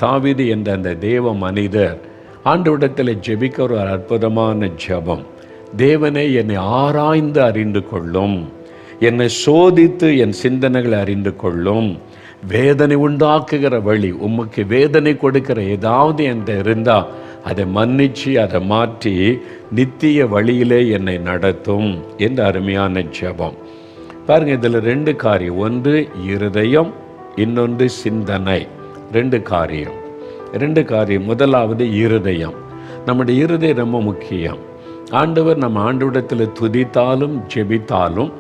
தாவீது என்ற அந்த தேவ மனிதர் ஆண்டவரிடத்தில் ஜெபிக்கிற ஒரு அற்புதமான ஜெபம். தேவனே, என்னை ஆராய்ந்து அறிந்து கொள்ளும், என்னை சோதித்து என் சிந்தனைகளை அறிந்து கொள்ளும், வேதனை உண்டாக்குகிற வழி, உமக்கு வேதனை கொடுக்கிற ஏதாவது என்கிட்ட இருந்தால் அதை மன்னிச்சு அதை மாற்றி நித்திய வழியிலே என்னை நடத்தும் என்று அருமையான ஜெபம். பாருங்கள், இதில் 2 காரியம். ஒன்று இருதயம், இன்னொன்று சிந்தனை. 2 காரியம். முதலாவது இருதயம். நம்முடைய இருதயம் ரொம்ப முக்கியம். ஆண்டவர் நம்ம ஆண்டவரிடத்தில் துதித்தாலும் ஜெபித்தாலும்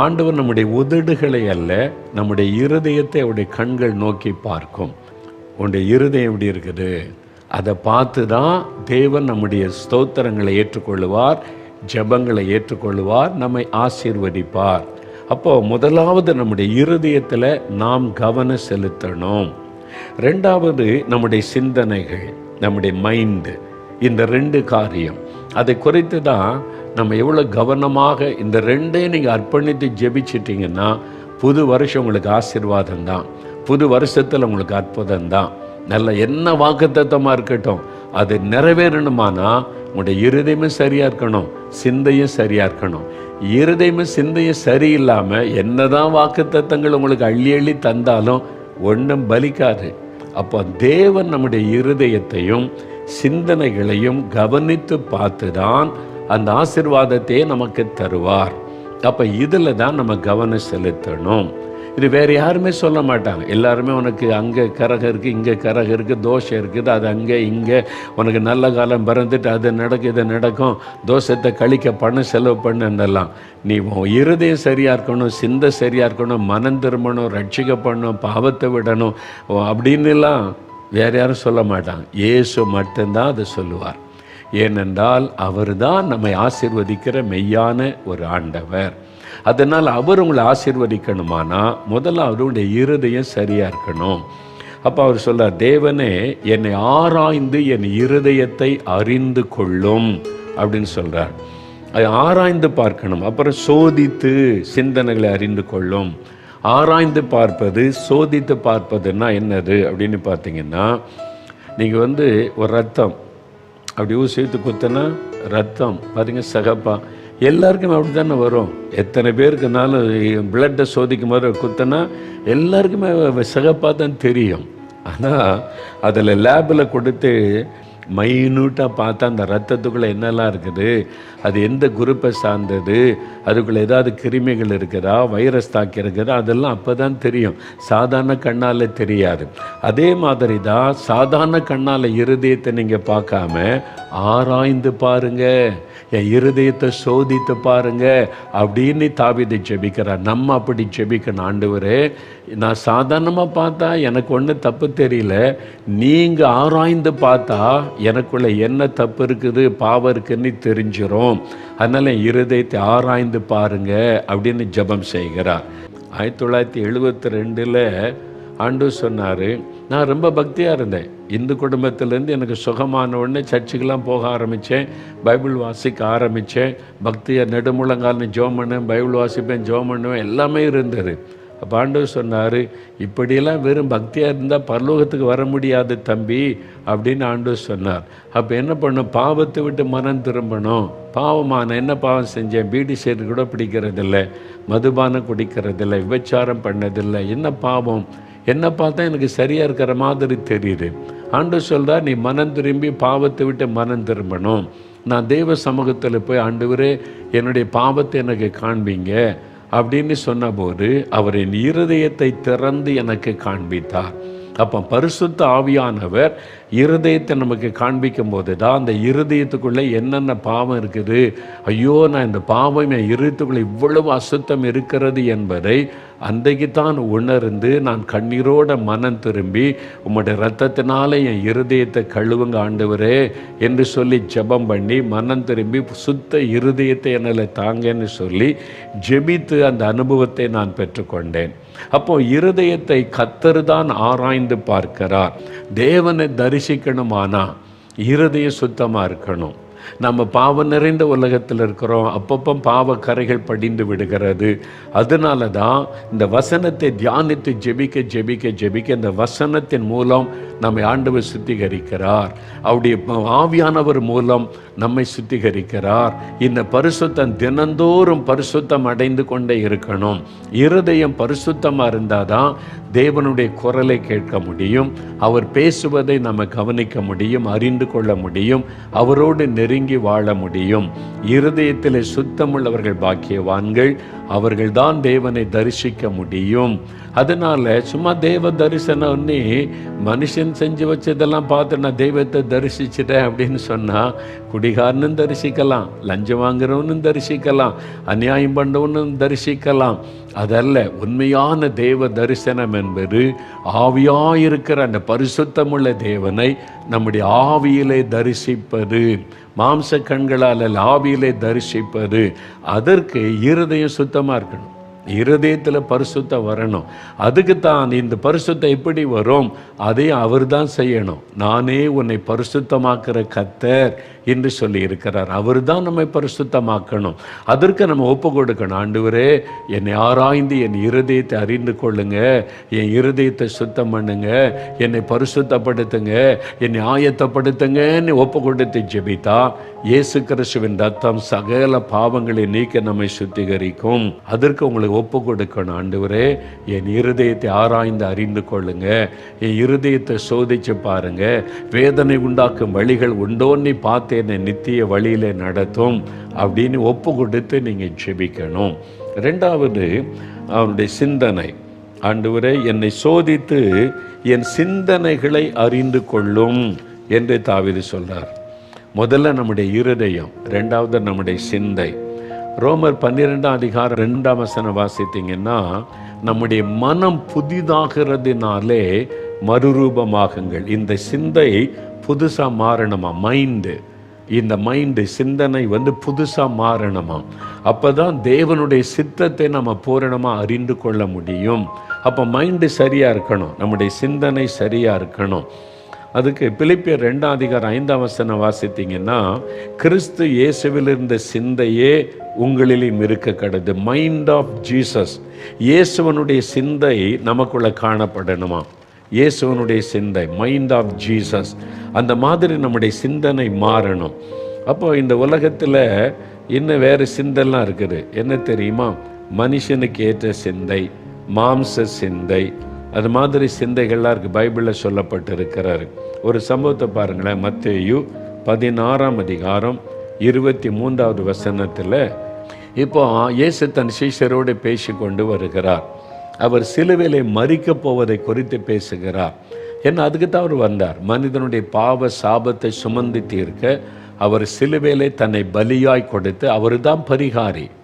ஆண்டவர் நம்முடைய உதடுகளை அல்ல, நம்முடைய இருதயத்தை அவருடைய கண்கள் நோக்கி பார்க்கும். உன்னுடைய இருதயம் எப்படி இருக்குது, அதை பார்த்து தான் தேவன் நம்முடைய ஸ்தோத்திரங்களை ஏற்றுக்கொள்ளுவார், ஜெபங்களை ஏற்றுக்கொள்ளுவார், நம்மை ஆசீர்வதிப்பார். அப்போது முதலாவது நம்முடைய இருதயத்தில் நாம் கவனம் செலுத்தணும். 2வது நம்முடைய சிந்தனைகள், நம்முடைய மைண்டு. இந்த 2 காரியம் அதை குறித்து தான் நம்ம எவ்வளோ கவனமாக இந்த 2ஐயும் நீங்கள் அர்ப்பணித்து ஜெபிச்சிட்டிங்கன்னா புது வருஷம் உங்களுக்கு ஆசீர்வாதம் தான். புது வருஷத்தில் உங்களுக்கு அற்புதம் தான். நல்ல என்ன வாக்குத்தத்தமாக இருக்கட்டும், அது நிறைவேறணுமானா உங்களுடைய இருதயமும் சரியாக இருக்கணும், சிந்தையும் சரியாக இருக்கணும். இருதயமும் சிந்தையும் சரியில்லாமல் என்னதான் வாக்குத்தத்தங்கள் உங்களுக்கு அள்ளி அள்ளி தந்தாலும் ஒன்றும் பலிக்காது. அப்போ தேவன் நம்முடைய இருதயத்தையும் சிந்தனைகளையும் கவனித்து பார்த்து தான் அந்த ஆசீர்வாதத்தையே நமக்கு தருவார். அப்போ இதில் தான் நம்ம கவனம் செலுத்தணும். இது வேறு யாருமே சொல்ல மாட்டாங்க. எல்லாருமே உனக்கு அங்கே கரகம் இருக்குது, இங்கே கரகம் இருக்குது, தோஷம் இருக்குது, அது அங்கே இங்கே, உனக்கு நல்ல காலம் பிறந்துட்டு அது நடக்கும் இது நடக்கும், தோஷத்தை கழிக்க பணம் செலவு பண்ணுன்னெல்லாம். நீ இருதயம் சரியாக இருக்கணும், சிந்தை சரியாக இருக்கணும், மனம் திரும்பணும், ரட்சிக்கப்படணும், பாவத்தை விடணும் அப்படின்னுலாம் வேறு யாரும் சொல்ல மாட்டாங்க. இயேசு மட்டும்தான் அதை சொல்லுவார். ஏனென்றால் அவர் தான் நம்மை ஆசீர்வதிக்கிற மெய்யான ஒரு ஆண்டவர். அதனால் அவர் உங்களை ஆசீர்வதிக்கணுமானா முதல்ல அவருடைய இருதயம் சரியாக இருக்கணும். அப்போ அவர் சொல்றார், தேவனே என்னை ஆராய்ந்து என் இருதயத்தை அறிந்து கொள்ளும் அப்படின்னு சொல்கிறார். அதை ஆராய்ந்து பார்க்கணும். அப்புறம் சோதித்து சிந்தனைகளை அறிந்து கொள்ளும். ஆராய்ந்து பார்ப்பது, சோதித்து பார்ப்பதுன்னா என்னது அப்படின்னு பார்த்தீங்கன்னா, நீங்கள் ஒரு ரத்தம் அப்படி ஊசித்து குத்தினா ரத்தம் பார்த்தீங்க சகப்பா, எல்லாருக்குமே அப்படி தானே வரும். எத்தனை பேருக்குனாலும் பிளட்டை சோதிக்கும் போது குத்தினா எல்லாருக்குமே சகப்பாக தான் தெரியும். ஆனால் அதில் லேபில் கொடுத்து மைனூட்டாக பார்த்தா அந்த ரத்தத்துக்குள்ளே என்னெல்லாம் இருக்குது, அது எந்த குரூப்பை சார்ந்தது, அதுக்குள்ளே ஏதாவது கிருமிகள் இருக்குதா, வைரஸ் தாக்கி இருக்குதா, அதெல்லாம் அப்போ தான் தெரியும். சாதாரண கண்ணால் தெரியாது. அதே மாதிரி தான் சாதாரண கண்ணால் இருதயத்தை நீங்கள் பார்க்காம ஆராய்ந்து பாருங்க, என் இருதயத்தை சோதித்து பாருங்க அப்படின்னு தாவீது ஜெபிக்கிறார். நம்ம அப்படி ஜெபிக்கணும். ஆண்டவரே, நான் சாதாரணமாக பார்த்தா எனக்கு ஒன்றும் தப்பு தெரியல, நீங்கள் ஆராய்ந்து பார்த்தா எனக்குள்ள என்ன தப்பு இருக்குது, பாவம் இருக்குன்னு தெரிஞ்சிடும். அதனால் என் இருதயத்தை ஆராய்ந்து பாருங்க அப்படின்னு ஜெபம் செய்கிறார். 1972 ஆண்டவர் சொன்னார், நான் ரொம்ப பக்தியாக இருந்தேன். இந்து குடும்பத்திலேருந்து எனக்கு சுகமான உடனே சர்ச்சுக்கெல்லாம் போக ஆரம்பித்தேன், பைபிள் வாசிக்க ஆரம்பித்தேன், பக்தியாக நெடுமுழங்கால்னு ஜெபம் பண்ணேன், பைபிள் வாசிப்பேன், ஜெபம் பண்ணுவேன், எல்லாமே இருந்தது. அப்போ ஆண்டவர் சொன்னார், இப்படியெல்லாம் வெறும் பக்தியாக இருந்தால் பரலோகத்துக்கு வர முடியாது தம்பி அப்படின்னு ஆண்டவர் சொன்னார். அப்போ என்ன பண்ணும், பாவத்தை விட்டு மனம் திரும்பணும். பாவமான என்ன பாவம் செஞ்சேன், பீடி சேரு கூட பிடிக்கிறதில்லை, மதுபானம் குடிக்கிறதில்லை, விபச்சாரம் பண்ணதில்லை, என்ன பாவம், என்ன பார்த்தா எனக்கு சரியாக இருக்கிற மாதிரி தெரியுது. ஆண்டவர் சொல்கிறார், நீ மனம் திரும்பி பாவத்தை விட்டு மனம் திரும்பணும். நான் தெய்வ சமூகத்தில் போய், ஆண்டவரே என்னுடைய பாவத்தை எனக்கு காண்பீங்க அப்படின்னு சொன்னபோது அவர் என் இருதயத்தை திறந்து எனக்கு காண்பித்தார். அப்போ பரிசுத்த ஆவியானவர் இருதயத்தை நமக்கு காண்பிக்கும் போது தான் அந்த இருதயத்துக்குள்ளே என்னென்ன பாவம் இருக்குது, ஐயோ நான் இந்த பாவம் என் இருதயத்துக்குள்ளே இவ்வளவு அசுத்தம் இருக்கிறது என்பதை அன்றைக்கு தான் உணர்ந்து நான் கண்ணீரோட மனம் திரும்பி உம்முடைய இரத்தத்தினால என் இருதயத்தை கழுவுங்க ஆண்டவரே என்று சொல்லி ஜெபம் பண்ணி மனம் திரும்பி சுத்த இருதயத்தை என்னால் தாங்கன்னு சொல்லி ஜெபித்து அந்த அனுபவத்தை நான் பெற்றுக்கொண்டேன். அப்போ இருதயத்தை கர்த்தர் தான் ஆராய்ந்து பார்க்கிறார். தேவனை தரிசிக்கணுமானா இருதயம் சுத்தமாக இருக்கணும். நம்ம பாவம் நிறைந்த உலகத்தில் இருக்கிறோம். அப்பப்போ பாவ கரைகள் படிந்து விடுகிறது. அதனால தான் இந்த வசனத்தை தியானித்து ஜெபிக்க ஜெபிக்க ஜெபிக்க இந்த வசனத்தின் மூலம் நம்மை ஆண்டவர் சுத்திகரிக்கிறார். அவருடைய ஆவியானவர் மூலம் நம்மை சுத்திகரிக்கிறார். இந்த பரிசுத்தம் தினந்தோறும் பரிசுத்தம் அடைந்து கொண்டே இருக்கணும். இருதயம் பரிசுத்தமாக இருந்தால் தான் தேவனுடைய குரலை கேட்க முடியும். அவர் பேசுவதை நம்ம கவனிக்க முடியும், அறிந்து கொள்ள முடியும், அவரோடு நெருங்கி வாழ முடியும். இருதயத்தில் சுத்தமுள்ளவர்கள் பாக்கியவான்கள், அவர்கள்தான் தேவனை தரிசிக்க முடியும். அதனால சும்மா தேவ தரிசனம்னு மனுஷன் செஞ்சு வச்சதெல்லாம் பார்த்து நான் தெய்வத்தை தரிசிச்சிட்டேன் அப்படின்னு சொன்னால் குடிகாரனும் தரிசிக்கலாம், லஞ்சம் வாங்குறவனும் தரிசிக்கலாம், அநியாயம் பண்ணவனும் தரிசிக்கலாம். அதல்ல, உண்மையான தேவ தரிசனம் என்பது ஆவியாயிருக்கிற அந்த பரிசுத்தமுள்ள தேவனை நம்முடைய ஆவியிலே தரிசிப்பது, மாம்ச கண்களால் ஆவியிலே தரிசிப்பது. அதற்கு இருதயம் சுத்தமாக இருக்கணும், இருதயத்தில் பரிசுத்தம் வரணும். அதுக்கு தான் இந்த பரிசுத்தம் எப்படி வரும்? அதையும் அவர் தான் செய்யணும். நானே உன்னை பரிசுத்தமாக்குற கர்த்தர் என்று சொல்லி இருக்கிறார். அவர் தான் நம்மை பரிசுத்தமாக்கணும். அதற்கு நம்ம ஒப்பு கொடுக்கணும். ஆண்டவரே, என்னை ஆராய்ந்து என் இருதயத்தை அறிந்து கொள்ளுங்க, என் இருதயத்தை சுத்தம் பண்ணுங்க, என்னை பரிசுத்தப்படுத்துங்க, என்னை ஆயத்தப்படுத்துங்கன்னு ஒப்பு கொடுத்து ஜெபித்தா இயேசு கிறிஸ்துவின் ரத்தம் சகல பாவங்களை நீக்க நம்மை சுத்திகரிக்கும். அதற்கு உங்களுக்கு ஒப்பு கொடுக்கணும். ஆண்டவரே, என் இருதயத்தை ஆராய்ந்து அறிந்து கொள்ளுங்க, என் இருதயத்தை சோதிச்சு பாருங்க, வேதனை உண்டாக்கும் வழிகள் உண்டோன்னு பார்த்து என்னை நித்திய வழியிலே நடத்தும் அப்படின்னு ஒப்பு கொடுத்து நீங்கள் ஜெபிக்கணும். ரெண்டாவது, அவனுடைய சிந்தனை. ஆண்டவரே, என்னை சோதித்து என் சிந்தனைகளை அறிந்து கொள்ளும் என்று தாவீது சொல்றார். முதல்ல நம்முடைய இருதயம், ரெண்டாவது நம்முடைய சிந்தை. ரோமர் 12ஆம் அதிகாரம் 2ஆம் வசனம் வாசித்தீங்கன்னா, நம்முடைய மனம் புதிதாகிறதுனாலே மறுரூபமாகுங்கள். இந்த சிந்தை புதுசாக மாறணுமா, மைண்டு, இந்த மைண்டு சிந்தனை புதுசாக மாறணுமா. அப்போ தான் தேவனுடைய சித்தத்தை நம்ம பூரணமாக அறிந்து கொள்ள முடியும். அப்போ மைண்டு சரியாக இருக்கணும், நம்முடைய சிந்தனை சரியாக இருக்கணும். அதுக்கு பிலிப்பியர் 2ஆம் அதிகாரம் 5ஆம் வசனம் வாசித்தீங்கன்னா, கிறிஸ்து இயேசுவில் இருந்த சிந்தையே உங்களிலும் இருக்க கடவுது. மைண்ட் ஆஃப் ஜீசஸ், இயேசுவனுடைய சிந்தை நமக்குள்ள காணப்படணுமா. இயேசுவனுடைய சிந்தை, மைண்ட் ஆஃப் ஜீசஸ், அந்த மாதிரி நம்முடைய சிந்தனை மாறணும். அப்போ இந்த உலகத்தில் இன்னும் வேறு சிந்தெல்லாம் இருக்குது. என்ன தெரியுமா? மனுஷனுக்கு ஏற்ற சிந்தை, மாம்ச சிந்தை, அது மாதிரி சிந்தைகள்லாம் இருக்குது, பைபிளில் சொல்லப்பட்டு இருக்கிறாரு. ஒரு சம்பவத்தை பாருங்களேன். மத்தேயு 16ஆம் அதிகாரம் 23வது வசனத்தில் இப்போ இயேசு தன் சீஷரோடு பேசி கொண்டு வருகிறார். அவர் சிலுவையிலே மரிக்கப் போவதை குறித்து பேசுகிறார். ஏன்னா அதுக்கு தான் அவர் வந்தார். மனிதனுடைய பாவ சாபத்தை சுமந்து தீர்க்க அவர் சிலுவையிலே தன்னை பலியாய் கொடுத்து, அவர் தான்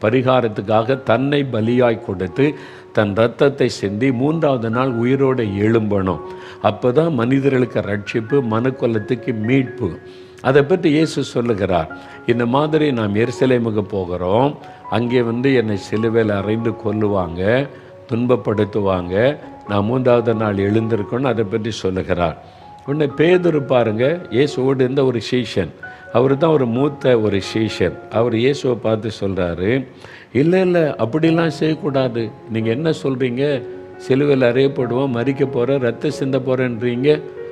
பரிகாரத்துக்காக தன்னை பலியாய் கொடுத்து தன் இரத்தத்தை சிந்தி 3ஆவது நாள் உயிரோடு எழும்பணும். அப்போ தான் மனிதர்களுக்கு ரட்சிப்பு, மனுக்குலத்துக்கு மீட்பு. அதை பற்றி இயேசு சொல்லுகிறார். இந்த மாதிரி நாம் எருசலேமுக்கு போகிறோம், அங்கே என்னை சிலுவையில் அறைந்து கொல்லுவாங்க, துன்பப்படுத்துவாங்க, நான் 3ஆவது நாள் எழுந்திருக்கணும், அதை பற்றி சொல்லுகிறார். உடனே பேதுரு பாருங்க, இயேசுவோடு இருந்த ஒரு சீஷன், அவர் தான் ஒரு மூத்த ஒரு சீஷன். அவர் இயேசுவை பார்த்து சொல்கிறாரு, இல்லை அப்படிலாம் செய்யக்கூடாது, நீங்கள் என்ன சொல்கிறீங்க? சிலுவையில் அறையப்படுவோம், மரிக்க போகிற, ரத்த சிந்த போகிறேன்றீங்க,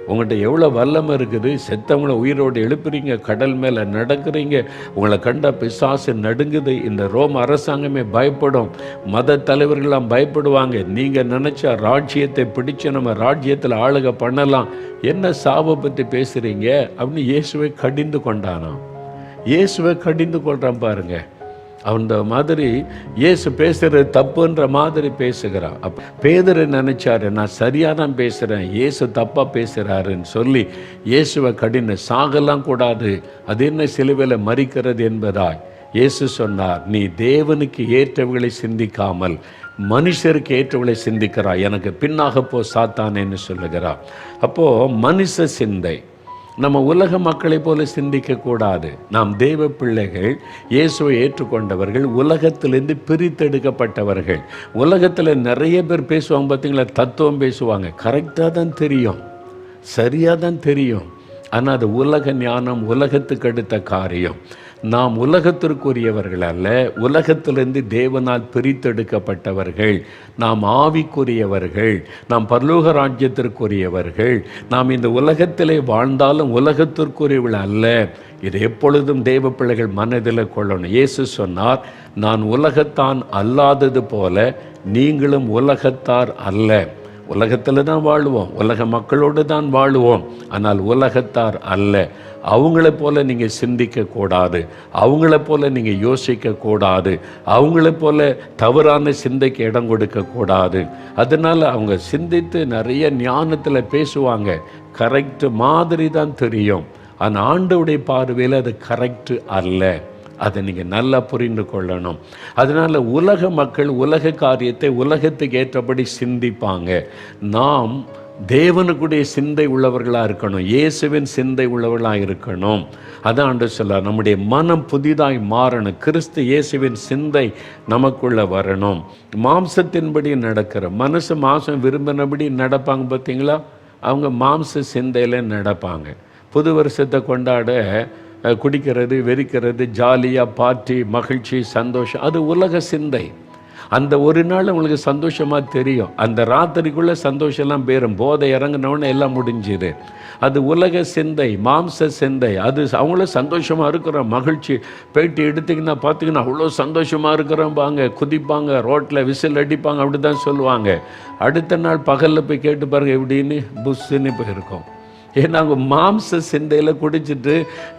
உங்கள்கிட்ட எவ்வளோ வல்லமை இருக்குது, செத்தவங்களை உயிரோடு எழுப்புறீங்க, கடல் மேலே நடக்கிறீங்க, உங்களை கண்ட பிசாசு நடுங்குது, இந்த ரோம் அரசாங்கமே பயப்படும், மத தலைவர்கள்லாம் பயப்படுவாங்க, நீங்கள் நினச்சா ராஜ்யத்தை பிடிச்சு நம்ம ராஜ்யத்தில் ஆளுக பண்ணலாம், என்ன சாவை பற்றி பேசுகிறீங்க அப்படின்னு இயேசுவை கடிந்து கொண்டானாம். இயேசுவை கடிந்து கொள்கிறான் பாருங்க. அந்த மாதிரி இயேசு பேசுகிறது தப்புன்ற மாதிரி பேசுகிறான். பேதுரு நினைச்சாரு, நான் சரியாக தான் பேசுகிறேன், இயேசு தப்பாக பேசுகிறாருன்னு சொல்லி இயேசுவை கடின சாகலாம் கூடாது, அது என்ன சிலுவையில் மரிக்கிறது என்பதாய் இயேசு சொன்னார், நீ தேவனுக்கு ஏற்றவர்களை சிந்திக்காமல் மனுஷருக்கு ஏற்றவர்களை சிந்திக்கிறாய், எனக்கு பின்னாக போ சாத்தானேன்னு சொல்லுகிறார். அப்போது மனுஷ சிந்தை, நம்ம உலக மக்களை போல சிந்திக்கக்கூடாது. நாம் தேவ பிள்ளைகள், இயேசுவை ஏற்றுக்கொண்டவர்கள், உலகத்திலிருந்து பிரித்தெடுக்கப்பட்டவர்கள். உலகத்தில் நிறைய பேர் பேசுவாங்க பார்த்தீங்களா, தத்துவம் பேசுவாங்க, கரெக்டாக தான் தெரியும், சரியாக தான் தெரியும், ஆனால் அது உலக ஞானம், உலகத்துக்கு அடுத்த காரியம். நாம் உலகத்திற்குரியவர்கள் அல்ல, உலகத்திலிருந்து தேவனால் பிரித்தெடுக்கப்பட்டவர்கள். நாம் ஆவிக்குரியவர்கள், நாம் பரலோக ராஜ்யத்திற்குரியவர்கள். நாம் இந்த உலகத்திலே வாழ்ந்தாலும் உலகத்திற்குரியவர்கள் அல்ல. இது எப்பொழுதும் தேவ பிள்ளைகள் மனதில் கொள்ளணும். இயேசு சொன்னார், நான் உலகத்தான் அல்லாதது போல நீங்களும் உலகத்தார் அல்ல. உலகத்தில் தான் வாழுவோம், உலக மக்களோடு தான் வாழுவோம், ஆனால் உலகத்தார் அல்ல. அவங்கள போல நீங்கள் சிந்திக்கக்கூடாது, அவங்கள போல நீங்கள் யோசிக்கக்கூடாது, அவங்கள போல தவறான சிந்தைக்கு இடம் கொடுக்கக்கூடாது. அதனால் அவங்க சிந்தித்து நிறைய ஞானத்தில் பேசுவாங்க, கரெக்டு மாதிரி தான் தெரியும். ஆனால் ஆண்டவருடைய பார்வையில் அது கரெக்டு அல்ல. அதை நீங்கள் நல்லா புரிந்து கொள்ளணும். அதனால் உலக மக்கள் உலக காரியத்தை உலகத்துக்கு ஏற்றபடி சிந்திப்பாங்க. நாம் தேவனுக்குடைய சிந்தை உள்ளவர்களாக இருக்கணும், இயேசுவின் சிந்தை உள்ளவர்களாக இருக்கணும். அதான் ஆண்டவர் சொல்றார், நம்முடைய மனம் புதிதாய் மாறணும், கிறிஸ்து இயேசுவின் சிந்தை நமக்குள்ளே வரணும். மாம்சத்தின்படி நடக்கிற மனசு மாம்சம் விரும்பினபடி நடப்பாங்க பார்த்தீங்களா, அவங்க மாம்ச சிந்தையில் நடப்பாங்க. புது வருஷத்தை கொண்டாட குடிக்கிறது, வெறிக்கிறது, ஜாலியாக பார்ட்டி, மகிழ்ச்சி, சந்தோஷம், அது உலக சிந்தை. அந்த ஒரு நாள் உங்களுக்கு சந்தோஷமாக தெரியும், அந்த ராத்திரிக்குள்ளே சந்தோஷம்லாம் பேரும், போதை இறங்கினோன்னு எல்லாம் முடிஞ்சுது. அது உலக சிந்தை, மாம்ச சிந்தை. அது அவங்களும் சந்தோஷமாக இருக்கிறோம், மகிழ்ச்சி. பேட்டி எடுத்திங்கன்னா பார்த்திங்கன்னா அவ்வளோ சந்தோஷமாக இருக்கிறோம்பாங்க, குதிப்பாங்க, ரோட்டில் விசில் அடிப்பாங்க, அப்படி தான் சொல்லுவாங்க. அடுத்த நாள் பகலில் போய் கேட்டு பாருங்கள் எப்படின்னு புஷ்ஷுன்னு போயிருக்கோம். ஏன்னா அவங்க மாம்ச சிந்தையில் குடிச்சிட்டு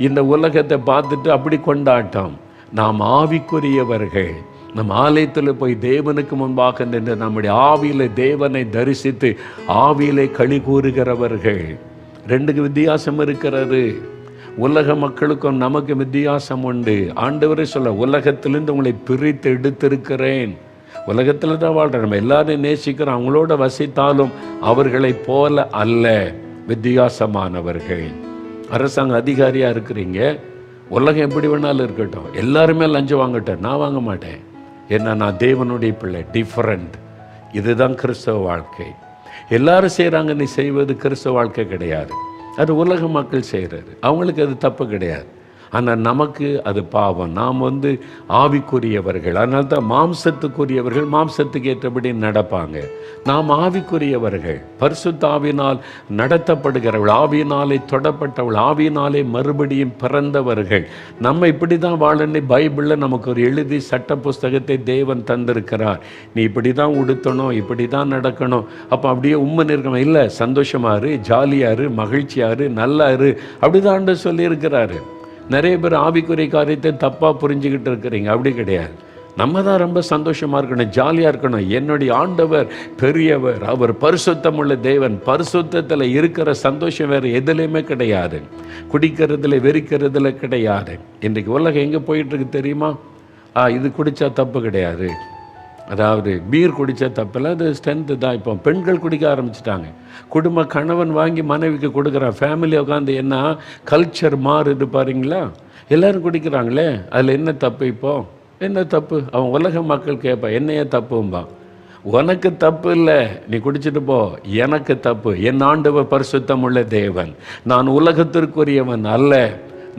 இந்த உலகத்தை பார்த்துட்டு அப்படி கொண்டாட்டம். நாம் ஆவிக்குரியவர்கள், நம் ஆலயத்தில் போய் தேவனுக்கு முன்பாக நின்று நம்முடைய ஆவியில தேவனை தரிசித்து ஆவியிலே களி கூறுகிறவர்கள். ரெண்டுக்கு வித்தியாசம் இருக்கிறது. உலக மக்களுக்கும் நமக்கு வித்தியாசம் உண்டு. ஆண்டவரே சொல்ல, உலகத்திலிருந்து உங்களை பிரித்து எடுத்திருக்கிறேன். உலகத்தில் தான் வாழ்கிறோம், நம்ம எல்லாரையும் நேசிக்கிறோம், அவங்களோட வசித்தாலும் அவர்களை போல அல்ல, வித்தியாசமானவர்கள். அரசாங்க அதிகாரியாக இருக்கிறீங்க, உலகம் எப்படி வேணாலும் இருக்கட்டும், எல்லாருமே லஞ்சம் வாங்கட்டும், நான் வாங்க மாட்டேன். ஏன்னா நான் தேவனுடைய பிள்ளை, டிஃப்ரெண்ட். இதுதான் கிறிஸ்தவ வாழ்க்கை. எல்லாரும் செய்கிறாங்க, நீ செய்வது கிறிஸ்தவ வாழ்க்கை கிடையாது. அது உலக மக்கள் செய்கிறது, அவங்களுக்கு அது தப்பு கிடையாது. ஆனால் நமக்கு அது பாவம். நாம் ஆவிக்குரியவர்கள், அதனால தான் மாம்சத்துக்குரியவர்கள் மாம்சத்துக்கு ஏற்றபடி நடப்பாங்க. நாம் ஆவிக்குரியவர்கள், பரிசுத்த ஆவியினால் நடத்தப்படுகிறவர்கள், ஆவியினாலே தொடப்பட்டவர்கள், ஆவியினாலே மறுபடியும் பிறந்தவர்கள். நம்ம இப்படி தான் வாழணும். பைபிளில் நமக்கு ஒரு எழுதி சட்ட புஸ்தகத்தை தேவன் தந்திருக்கிறார். நீ இப்படி தான் உடுத்தணும், இப்படி தான் நடக்கணும். அப்போ அப்படியே உண்மை இருக்கணும், இல்லை சந்தோஷமாரு, ஜாலியாரு, மகிழ்ச்சியாரு, நல்லாரு, அப்படிதான் சொல்லியிருக்கிறாரு. நிறைய பேர் ஆவிக்குரிய காரியத்தை தப்பாக புரிஞ்சுக்கிட்டு இருக்கிறீங்க. அப்படி கிடையாது. நம்ம தான் ரொம்ப சந்தோஷமாக இருக்கணும், ஜாலியாக இருக்கணும். என்னுடைய ஆண்டவர் பெரியவர், அவர் பரிசுத்தமுள்ள தேவன். பரிசுத்தத்தில் இருக்கிற சந்தோஷம் வேறு எதுலேயுமே கிடையாது, குடிக்கிறதுல வெறிக்கிறதுல கிடையாது. இன்றைக்கு உலகம் எங்கே போயிட்டுருக்கு தெரியுமா? இது குடித்தா தப்பு கிடையாது, அதாவது பீர் குடித்தா தப்பில்லை, அது ஸ்ட்ரென்த்து தான். இப்போ பெண்கள் குடிக்க ஆரம்பிச்சிட்டாங்க. குடும்ப கணவன் வாங்கி மனைவிக்கு கொடுக்குறான், ஃபேமிலி உட்காந்து. என்ன கல்ச்சர் மாறுது பாருங்களா, எல்லோரும் குடிக்கிறாங்களே, அதில் என்ன தப்பு? இப்போது என்ன தப்பு? அவன் உலக மக்கள் கேட்பான், என்னையே தப்பும்பா. உனக்கு தப்பு இல்லை, நீ குடிச்சிட்டு போ. எனக்கு தப்பு. என் ஆண்டவர் பரிசுத்தம் உள்ள தேவன், நான் உலகத்திற்குரியவன் அல்ல,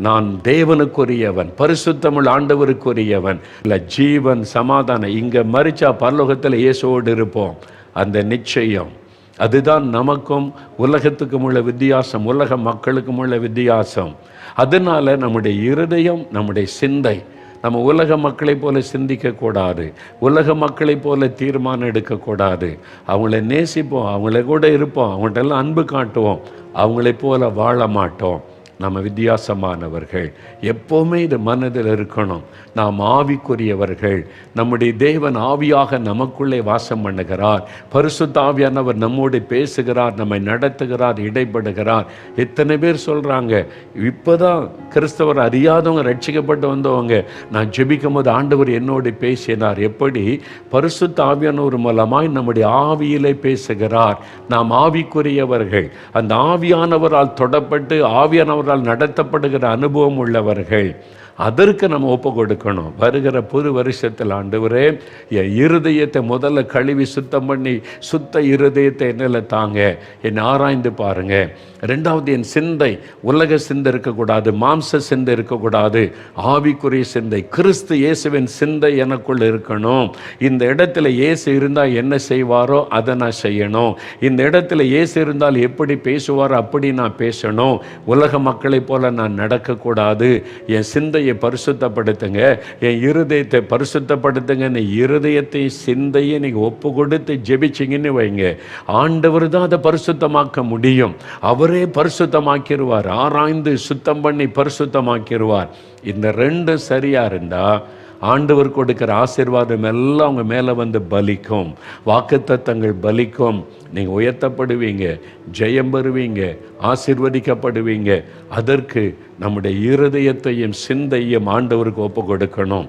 நான் தேவனுக்குரியவன், பரிசுத்தமுள்ள ஆண்டவருக்குரியவன். இல்லை ஜீவன், சமாதானம். இங்கே மரிச்சா பரலோகத்தில் இயேசுவோடு இருப்போம். அந்த நிச்சயம், அதுதான் நமக்கும் உலகத்துக்கும் உள்ள வித்தியாசம், உலக மக்களுக்கும் உள்ள வித்தியாசம். அதனால் நம்முடைய இருதயம், நம்முடைய சிந்தை, நம்ம உலக மக்களைப் போல சிந்திக்கக்கூடாது, உலக மக்களைப் போல தீர்மானம் எடுக்கக்கூடாது. அவங்கள நேசிப்போம், அவங்கள கூட இருப்போம், அவங்கள்ட்டெல்லாம் அன்பு காட்டுவோம், அவங்களைப் போல வாழ மாட்டோம். நம்ம வித்தியாசமானவர்கள். எப்போவுமே இது மனதில் இருக்கணும். நாம் ஆவிக்குரியவர்கள். நம்முடைய தேவன் ஆவியாக நமக்குள்ளே வாசம் பண்ணுகிறார். பரிசுத்த ஆவியானவர் நம்மோடு பேசுகிறார், நம்மை நடத்துகிறார், இடைப்படுகிறார். எத்தனை பேர் சொல்கிறாங்க, இப்போ தான் கிறிஸ்தவர் அறியாதவங்க ரட்சிக்கப்பட்டு வந்தவங்க, நான் ஜெபிக்கும் போது ஆண்டவர் என்னோடு பேசினார். எப்படி? பரிசுத்த ஆவியானவர் மூலமாய் நம்முடைய ஆவியிலே பேசுகிறார். நாம் ஆவிக்குரியவர்கள், அந்த ஆவியானவரால் தொடப்பட்டு ஆவியானவர் நடத்தப்படுகிற அனுபவம் உள்ளவர்கள். அதற்கு நம்ம ஒப்பு கொடுக்கணும். வருகிற புது வருஷத்தில் ஆண்டவரே, என் இருதயத்தை முதல்ல கழுவி சுத்தம் பண்ணி, சுத்த இருதயத்தை என்னில் தாங்க, என்னை ஆராய்ந்து பாருங்க. ரெண்டாவது, என் சிந்தை உலக சிந்தை இருக்கக்கூடாது, மாம்ச சிந்தை இருக்கக்கூடாது, ஆவிக்குரிய சிந்தை, கிறிஸ்து இயேசுவின் சிந்தை எனக்குள்ள இருக்கணும். இந்த இடத்துல இயேசு இருந்தால் என்ன செய்வாரோ அதை நான் செய்யணும். இந்த இடத்துல இயேசு இருந்தால் எப்படி பேசுவாரோ அப்படி நான் பேசணும். உலக மக்களைப் போல நான் நடக்கக்கூடாது. என் சிந்தையை பரிசுத்தப்படுத்துங்க, என் இருதயத்தை பரிசுத்தப்படுத்துங்க. இருதயத்தை சிந்தையை நீங்கள் ஒப்பு கொடுத்து ஜெபிச்சிங்கன்னு வைங்க, ஆண்டவர் தான் அதை பரிசுத்தமாக்க முடியும். அவரே பரிசுத்தமாக்கிடுவார். ஆராய்ந்து சுத்தம் பண்ணி பரிசுத்தமாக்கிடுவார். இந்த ரெண்டும் சரியா இருந்தா ஆண்டவர் கொடுக்கிற ஆசீர்வாதம் எல்லாம் அவங்க மேலே வந்து பலிக்கும். வாக்குத்தத்தங்கள் பலிக்கும். நீங்கள் உயர்த்தப்படுவீங்க, ஜெயம் பெறுவீங்க, ஆசீர்வதிக்கப்படுவீங்க. அதற்கு நம்முடைய இருதயத்தையும் சிந்தையும் ஆண்டவருக்கு ஒப்பு கொடுக்கணும்.